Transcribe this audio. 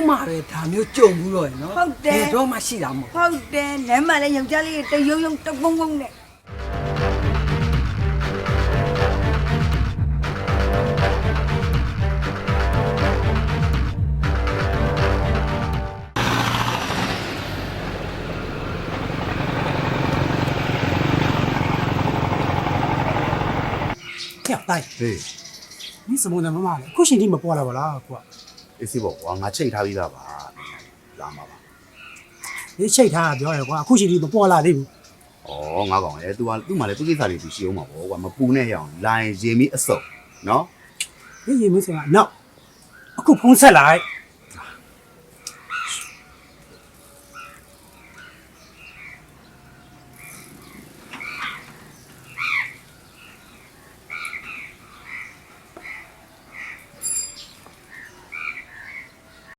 မှပဲဒါမျိုးကြုံဘူးတော့ရနော် ဟုတ်တယ် ဘယ်တော့မှရှိတာမဟုတ် ဟုတ်တယ်လမ်းမှာလည်းယောက်ျားလေးတယုံယုံတကုန်းကုန်းနဲ့ 跳呆， ဟေး 你怎么那么骂嘞？可是你没播了不啦？哥， အေးစီပေါ့ကွာငါချိန်ထားပြီးသားပါလာမှာပါ 你谁他表演过？可是你没播了的不？ ဩငါကောင်လေ तू ကသူ့မှာလေသူ့ကိစ္စလေးသူရှိအောင်ပါဗောကွာမပူနဲ့ရအောင်လိုင်းရေမီအစုံနော် 你有没有说？no，我碰出来，